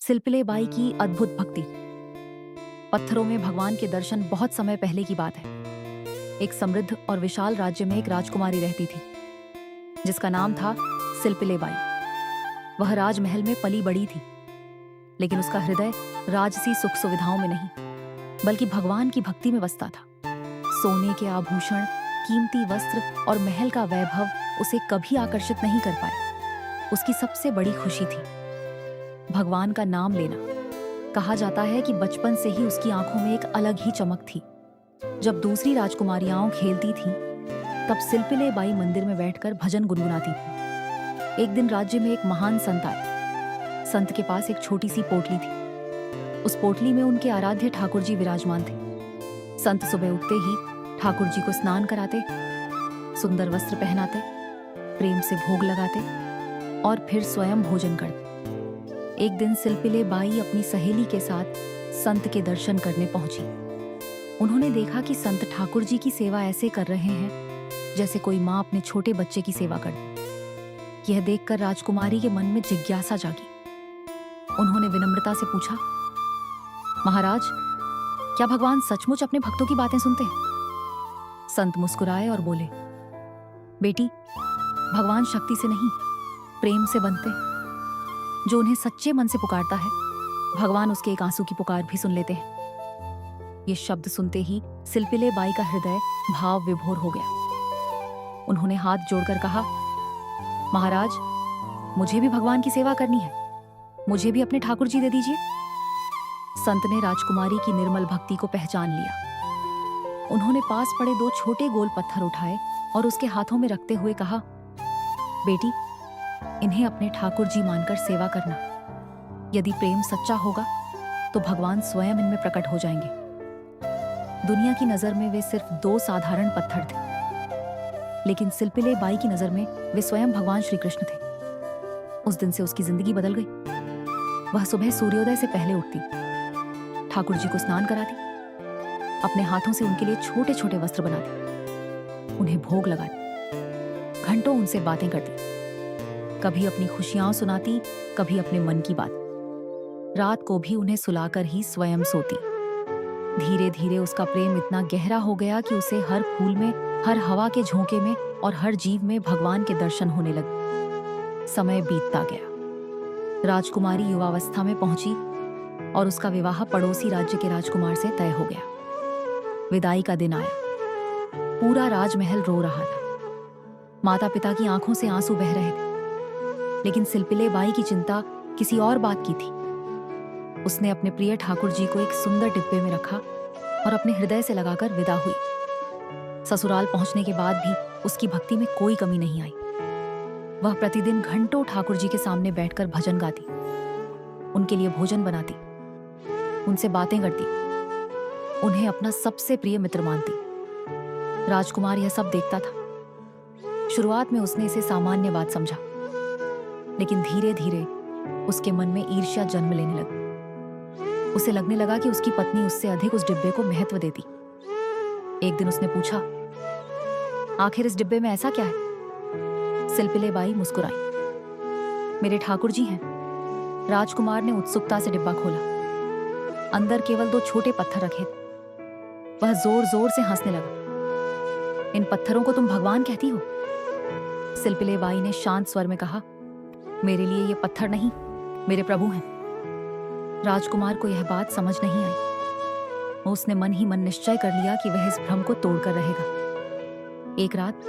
सिलसिले बाई की अद्भुत भक्ति। पत्थरों में भगवान के दर्शन बहुत समय पहले की बात है। एक समृद्ध और विशाल राज्य में एक राजकुमारी रहती थी जिसका नाम था सिलसिले बाई। वह राजमहल में पली बड़ी थी, लेकिन उसका हृदय राजसी सुख सुविधाओं में नहीं बल्कि भगवान की भक्ति में बसता था। सोने के आभूषण, कीमती वस्त्र और महल का वैभव उसे कभी आकर्षित नहीं कर पाए। उसकी सबसे बड़ी खुशी थी भगवान का नाम लेना। कहा जाता है कि बचपन से ही उसकी आंखों में एक अलग ही चमक थी। जब दूसरी राजकुमारियां खेलती थीं, तब सिलसिले बाई मंदिर में बैठकर भजन गुनगुनाती थी। एक दिन राज्य में एक महान संत आए। संत के पास एक छोटी सी पोटली थी। उस पोटली में उनके आराध्य ठाकुर जी विराजमान थे। संत सुबह उठते ही ठाकुर जी को स्नान कराते, सुंदर वस्त्र पहनाते, प्रेम से भोग लगाते और फिर स्वयं भोजन करते। एक दिन सिलसिले बाई अपनी सहेली के साथ संत के दर्शन करने पहुंची। उन्होंने देखा कि संत ठाकुर जी की सेवा ऐसे कर रहे हैं जैसे कोई माँ अपने छोटे बच्चे की सेवा करती। यह देखकर राजकुमारी के मन में जिज्ञासा जागी। उन्होंने विनम्रता से पूछा, महाराज, क्या भगवान सचमुच अपने भक्तों की बातें सुनते हैं? संत मुस्कुराए और बोले, बेटी, भगवान शक्ति से नहीं, प्रेम से बनते। जो उन्हें सच्चे मन से पुकारता है, भगवान उसके एक आंसू की पुकार भी सुन लेते हैं। ये शब्द सुनते ही सिलसिले बाई का हृदय भाव विभोर हो गया। उन्होंने हाथ जोड़कर कहा, महाराज, मुझे भी भगवान की सेवा करनी है, मुझे भी अपने ठाकुर जी दे दीजिए। संत ने राजकुमारी की निर्मल भक्ति को पहचान लिया। उन्होंने पास पड़े दो छोटे गोल पत्थर उठाए और उसके हाथों में रखते हुए कहा, बेटी, इन्हें अपने ठाकुर जी मानकर सेवा करना। यदि प्रेम सच्चा होगा तो भगवान स्वयं इनमें प्रकट हो जाएंगे। दुनिया की नजर में वे सिर्फ दो साधारण पत्थर थे, लेकिन सिलसिले बाई की नजर में वे स्वयं भगवान श्री कृष्ण थे। उस दिन से उसकी जिंदगी बदल गई। वह सुबह सूर्योदय से पहले उठती, ठाकुर जी को स्नान कराती, अपने हाथों से उनके लिए छोटे छोटे वस्त्र बनाती, उन्हें भोग लगाती, घंटों उनसे बातें करती, कभी अपनी खुशियां सुनाती, कभी अपने मन की बात। रात को भी उन्हें सुलाकर ही स्वयं सोती। धीरे धीरे उसका प्रेम इतना गहरा हो गया कि उसे हर फूल में, हर हवा के झोंके में और हर जीव में भगवान के दर्शन होने लगे। समय बीतता गया। राजकुमारी युवावस्था में पहुंची और उसका विवाह पड़ोसी राज्य के राजकुमार से तय हो गया। विदाई का दिन आया। पूरा राजमहल रो रहा था। माता पिता की आंखों से आंसू बह रहे थे, लेकिन सिलसिले बाई की चिंता किसी और बात की थी। उसने अपने प्रिय ठाकुर जी को एक सुंदर डिब्बे में रखा और अपने हृदय से लगाकर विदा हुई। ससुराल पहुंचने के बाद भी उसकी भक्ति में कोई कमी नहीं आई। वह प्रतिदिन घंटों ठाकुर जी के सामने बैठकर भजन गाती, उनके लिए भोजन बनाती, उनसे बातें करती, उन्हें अपना सबसे प्रिय मित्र मानती। राजकुमार यह सब देखता था। शुरुआत में उसने इसे सामान्य बात समझा, लेकिन धीरे धीरे उसके मन में ईर्ष्या जन्म लेने लगी। उसे लगने लगा कि उसकी पत्नी उससे अधिक उस डिब्बे को महत्व देती। एक दिन उसने पूछा, आखिर इस डिब्बे में ऐसा क्या है? सिलसिले बाई मुस्कुराई, मेरे ठाकुर जी हैं। राजकुमार ने उत्सुकता से डिब्बा खोला। अंदर केवल दो छोटे पत्थर रखे थे। वह जोर जोर से हंसने लगा। इन पत्थरों को तुम भगवान कहती हो? सिलसिले बाई ने शांत स्वर में कहा, मेरे लिए ये पत्थर नहीं, मेरे प्रभु हैं। राजकुमार को यह बात समझ नहीं आई। उसने मन ही मन निश्चय कर लिया कि वह इस भ्रम को तोड़कर रहेगा। एक रात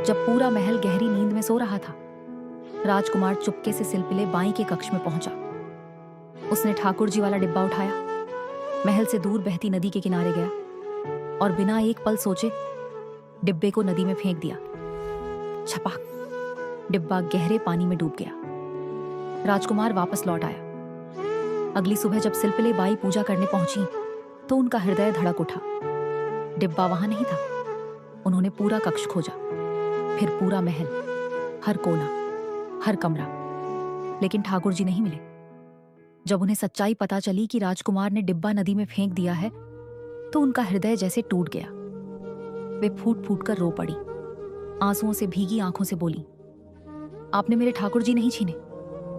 जब पूरा महल गहरी नींद में सो रहा था, राजकुमार चुपके से सिलसिले बाई के कक्ष में पहुंचा। उसने ठाकुर जी वाला डिब्बा उठाया, महल से दूर बहती नदी के किनारे गया और बिना एक पल सोचे डिब्बे को नदी में फेंक दिया। छपाक, डिब्बा गहरे पानी में डूब गया। राजकुमार वापस लौट आया। अगली सुबह जब सिलसिले बाई पूजा करने पहुंची तो उनका हृदय धड़क उठा। डिब्बा वहां नहीं था। उन्होंने पूरा कक्ष खोजा, फिर पूरा महल, हर कोना, हर कमरा, लेकिन ठाकुर जी नहीं मिले। जब उन्हें सच्चाई पता चली कि राजकुमार ने डिब्बा नदी में फेंक दिया है, तो उनका हृदय जैसे टूट गया। वे फूट फूट कर रो पड़ी। आंसुओं से भीगी आंखों से बोली, आपने मेरे ठाकुर जी नहीं छीने,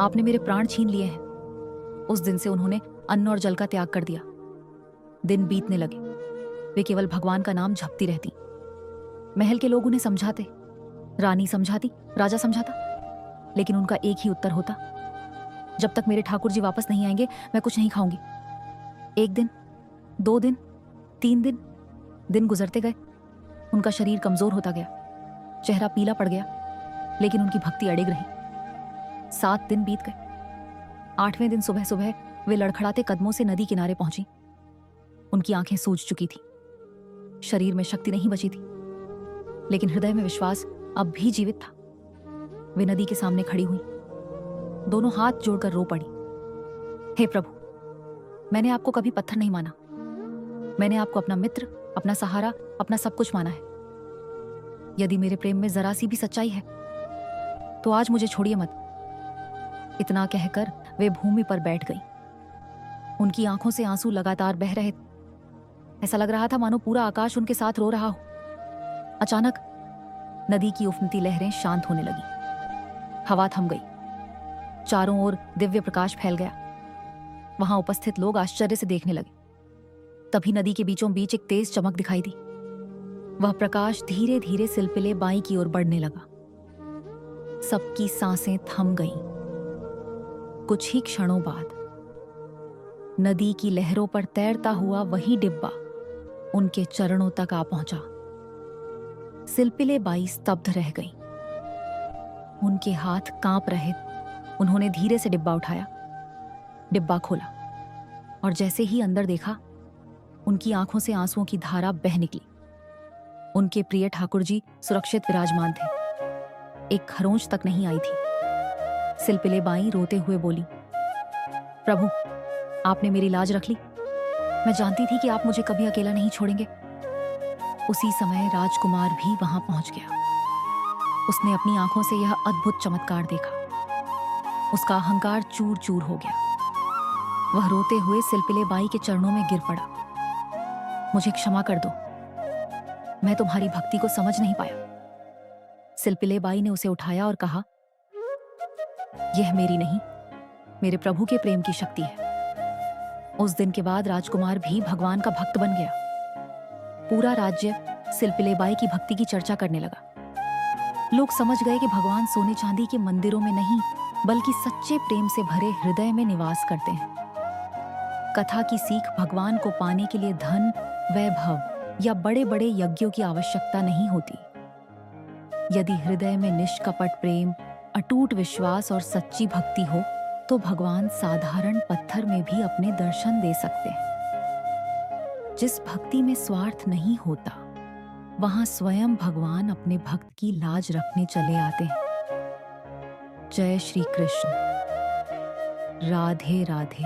आपने मेरे प्राण छीन लिए हैं। उस दिन से उन्होंने अन्न और जल का त्याग कर दिया। दिन बीतने लगे, वे केवल भगवान का नाम जपती रहती। महल के लोग उन्हें समझाते, रानी समझाती, राजा समझाता, लेकिन उनका एक ही उत्तर होता, जब तक मेरे ठाकुर जी वापस नहीं आएंगे मैं कुछ नहीं खाऊंगी। 1 दिन, 2 दिन, 3 दिन, दिन गुजरते गए। उनका शरीर कमजोर होता गया, चेहरा पीला पड़ गया, लेकिन उनकी भक्ति अडिग रही। 7 दिन बीत गए। 8वें दिन सुबह सुबह वे लड़खड़ाते कदमों से नदी किनारे पहुंची। उनकी आंखें सूज चुकी थी, शरीर में शक्ति नहीं बची थी, लेकिन हृदय में विश्वास अब भी जीवित था। वे नदी के सामने खड़ी हुई, दोनों हाथ जोड़कर रो पड़ी। हे प्रभु, मैंने आपको कभी पत्थर नहीं माना। मैंने आपको अपना मित्र, अपना सहारा, अपना सब कुछ माना है। यदि मेरे प्रेम में जरा सी भी सच्चाई है तो आज मुझे छोड़िए मत। इतना कहकर वे भूमि पर बैठ गई। उनकी आंखों से आंसू लगातार बह रहे थे। ऐसा लग रहा था मानो पूरा आकाश उनके साथ रो रहा हो। अचानक नदी की उफनती लहरें शांत होने लगी। हवा थम गई, चारों ओर दिव्य प्रकाश फैल गया। वहां उपस्थित लोग आश्चर्य से देखने लगे। तभी नदी के बीचों बीच एक तेज चमक दिखाई दी। वह प्रकाश धीरे धीरे सिलपिले बाई की ओर बढ़ने लगा। सबकी सांसें थम गईं। कुछ ही क्षणों बाद नदी की लहरों पर तैरता हुआ वही डिब्बा उनके चरणों तक आ पहुंचा। सिलपिले बाई स्तब्ध रह गई। उनके हाथ कांप रहे। उन्होंने धीरे से डिब्बा उठाया, डिब्बा खोला, और जैसे ही अंदर देखा, उनकी आंखों से आंसुओं की धारा बह निकली। उनके प्रिय ठाकुर जी सुरक्षित विराजमान थे। एक खरोंच तक नहीं आई थी। सिलपिले बाई रोते हुए बोली, प्रभु, आपने मेरी लाज रख ली। मैं जानती थी कि आप मुझे कभी अकेला नहीं छोड़ेंगे। उसी समय राजकुमार भी वहां पहुंच गया। उसने अपनी आंखों से यह अद्भुत चमत्कार देखा। उसका अहंकार चूर चूर हो गया। वह रोते हुए सिलपिले बाई के चरणों में गिर पड़ा। मुझे क्षमा कर दो, मैं तुम्हारी भक्ति को समझ नहीं पाया। सिलपिले बाई ने उसे उठाया और कहा, यह मेरी नहीं, मेरे प्रभु के प्रेम की शक्ति है। उस दिन के बाद राजकुमार भी भगवान का भक्त बन गया। पूरा राज्य सिलपिले बाई की भक्ति की चर्चा करने लगा। लोग समझ गए कि भगवान सोने चांदी के मंदिरों में नहीं, बल्कि सच्चे प्रेम से भरे हृदय में निवास करते हैं। कथा की सीख भगवान को पाने के लिए धन, वैभव या बड़े बड़े यज्ञों की आवश्यकता नहीं होती। यदि हृदय में निष्कपट प्रेम, अटूट विश्वास और सच्ची भक्ति हो तो भगवान साधारण पत्थर में भी अपने दर्शन दे सकते हैं। जिस भक्ति में स्वार्थ नहीं होता, वहां स्वयं भगवान अपने भक्त की लाज रखने चले आते हैं। जय श्री कृष्ण। राधे राधे।